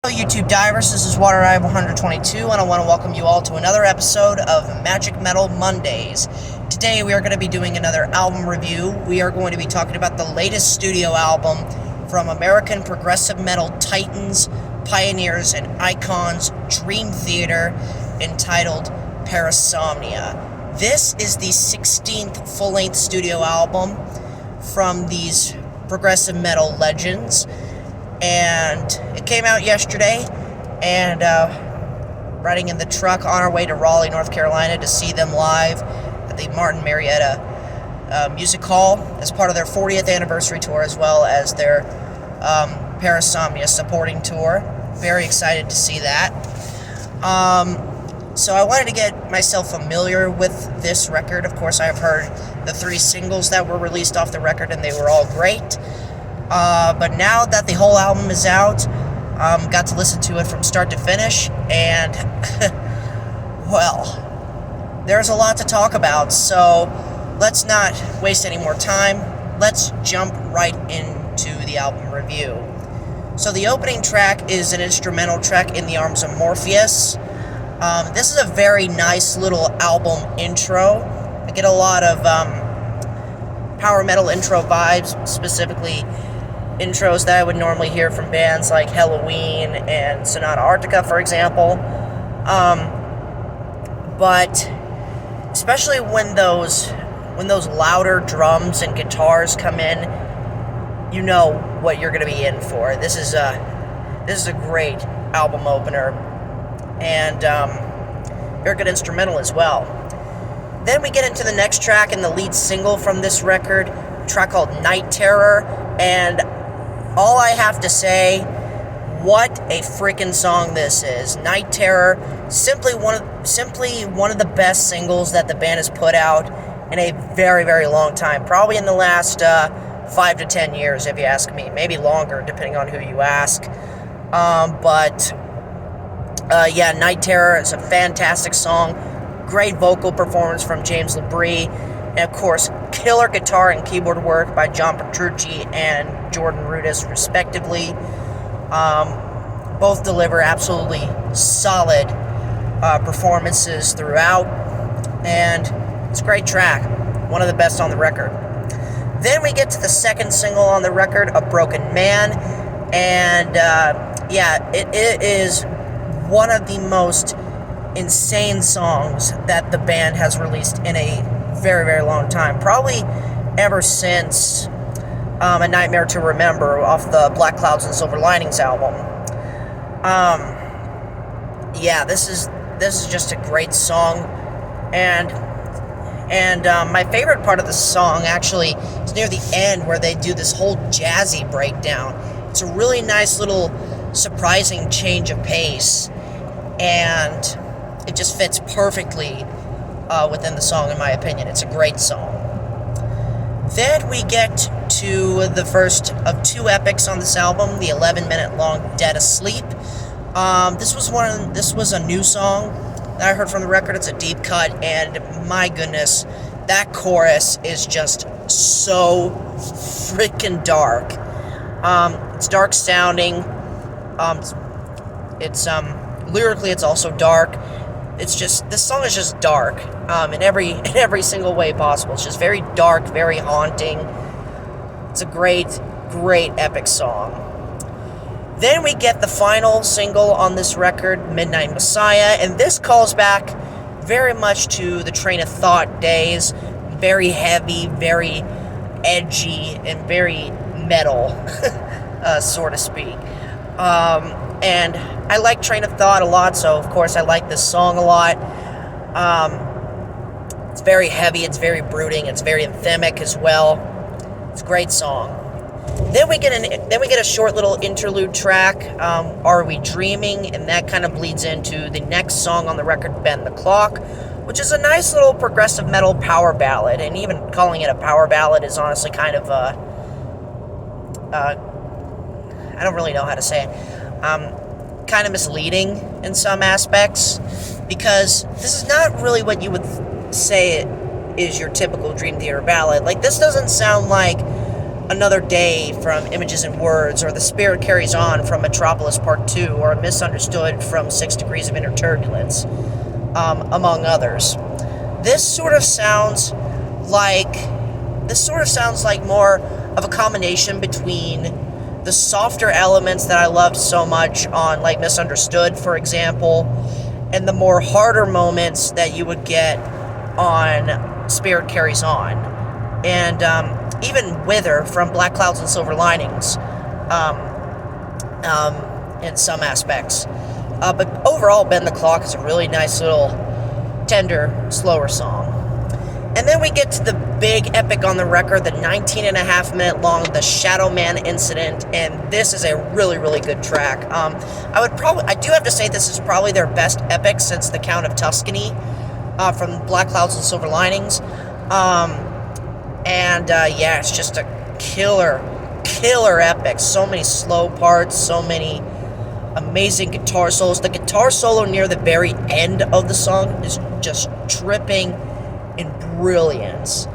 Hello YouTube divers, this is Water Eye 122 and I want to welcome you all to another episode of Magic Metal Mondays. Today we are going to be doing another album review. We are going to be talking about the latest studio album from American progressive metal titans, pioneers, and icons Dream Theater, entitled Parasomnia. This is the 16th full-length studio album from these progressive metal legends. And it came out yesterday, and riding in the truck on our way to Raleigh, North Carolina to see them live at the Martin Marietta Music Hall as part of their 40th anniversary tour, as well as their Parasomnia supporting tour. Very excited to see that. So I wanted to get myself familiar with this record. Of course, I have heard the 3 singles that were released off the record, and they were all great. But now that the whole album is out, got to listen to it from start to finish, and, well, there's a lot to talk about, so let's not waste any more time. Let's jump right into the album review. So the opening track is an instrumental track, In the Arms of Morpheus. This is a very nice little album intro. I get a lot of power metal intro vibes, specifically intros that I would normally hear from bands like Halloween and Sonata Arctica, for example. But especially when those louder drums and guitars come in, you know what you're going to be in for. This is a great album opener, and very good instrumental as well. Then we get into the next track and the lead single from this record, a track called Night Terror, and all I have to say, what a freaking song this is. Night Terror, simply one of the best singles that the band has put out in a very, very long time. Probably in the last 5 to 10 years, if you ask me. Maybe longer, depending on who you ask. Yeah, Night Terror is a fantastic song. Great vocal performance from James Labrie. And, of course, killer guitar and keyboard work by John Petrucci and Jordan Rudess, respectively. Both deliver absolutely solid performances throughout, and it's a great track. One of the best on the record. Then we get to the second single on the record, A Broken Man, and, yeah, it is one of the most insane songs that the band has released in a very, very long time. Probably ever since A Nightmare to Remember off the Black Clouds and Silver Linings album. Yeah, this is just a great song, and my favorite part of the song actually is near the end, where they do this whole jazzy breakdown. It's a really nice little surprising change of pace, and it just fits perfectly within the song, in my opinion. It's a great song. Then we get to the first of 2 epics on this album, the 11-minute long Dead Asleep. This was a new song that I heard from the record. It's a deep cut, and my goodness, that chorus is just so freaking dark. It's dark sounding. Lyrically, it's also dark. This song is just dark, in every single way possible. It's just very dark, very haunting. It's a great, great epic song. Then we get the final single on this record, Midnight Messiah, and this calls back very much to the Train of Thought days. Very heavy, very edgy, and very metal, so to speak. And I like Train of Thought a lot, so of course I like this song a lot. It's very heavy, it's very brooding, it's very anthemic as well. It's a great song. Then we get a short little interlude track, Are We Dreaming? And that kind of bleeds into the next song on the record, Bend the Clock, which is a nice little progressive metal power ballad. And even calling it a power ballad is honestly kind of I don't really know how to say it. Kind of misleading in some aspects, because this is not really what you would say is your typical Dream Theater ballad. Like, this doesn't sound like Another Day from Images and Words, or The Spirit Carries On from Metropolis Part 2, or Misunderstood from 6 Degrees of Inner Turbulence, among others. This sort of sounds like more of a combination between the softer elements that I loved so much on, like, Misunderstood, for example, and the more harder moments that you would get on Spirit Carries On. And even Wither from Black Clouds and Silver Linings, in some aspects. But overall, Bend the Clock is a really nice little, tender, slower song. And then we get to the big epic on the record, the 19.5-minute long The Shadow Man Incident, and this is a really, really good track. I do have to say this is probably their best epic since The Count of Tuscany, from Black Clouds and Silver Linings. Yeah, it's just a killer epic. So many slow parts, so many amazing guitar solos. The guitar solo near the very end of the song is just tripping in brilliance.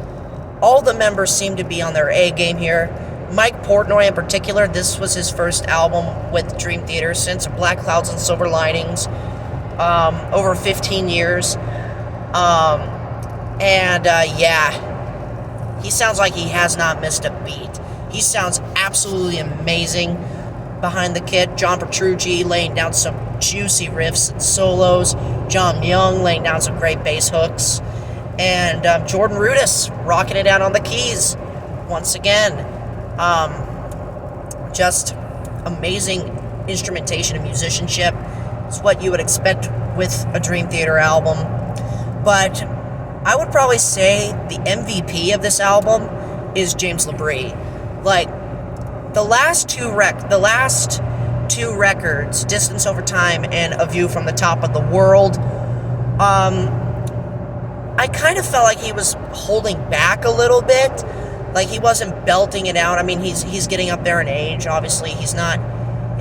All the members seem to be on their A game here. Mike Portnoy in particular, this was his first album with Dream Theater since Black Clouds and Silver Linings, over 15 years. Yeah, he sounds like he has not missed a beat. He sounds absolutely amazing behind the kit. John Petrucci laying down some juicy riffs and solos. John Young laying down some great bass hooks. And Jordan Rudess rocking it out on the keys once again. Just amazing instrumentation and musicianship. It's what you would expect with a Dream Theater album. But I would probably say the MVP of this album is James LaBrie. Like, the last two records, Distance Over Time and A View from the Top of the World, I kind of felt like he was holding back a little bit. Like, he wasn't belting it out. I mean, he's getting up there in age. Obviously, he's not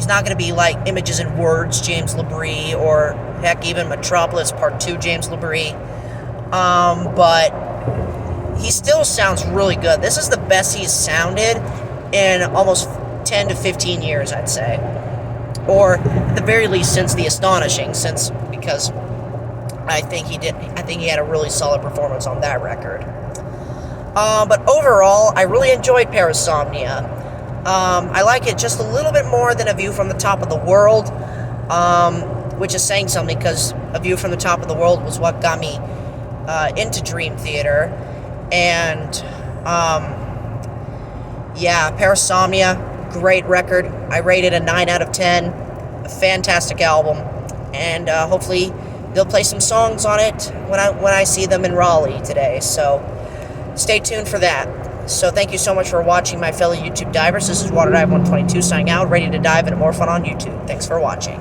going to be like Images and Words James LaBrie, or heck, even Metropolis Part 2 James LaBrie. But he still sounds really good. This is the best he's sounded in almost 10 to 15 years, I'd say. Or at the very least since The Astonishing, because I think he had a really solid performance on that record. But overall, I really enjoyed Parasomnia. I like it just a little bit more than A View from the Top of the World, which is saying something, because A View from the Top of the World was what got me into Dream Theater. And yeah, Parasomnia, great record. I rated a 9 out of 10. A fantastic album. And hopefully they'll play some songs on it when I see them in Raleigh today. So stay tuned for that. So thank you so much for watching, my fellow YouTube divers. This is WaterDive122 signing out, ready to dive into more fun on YouTube. Thanks for watching.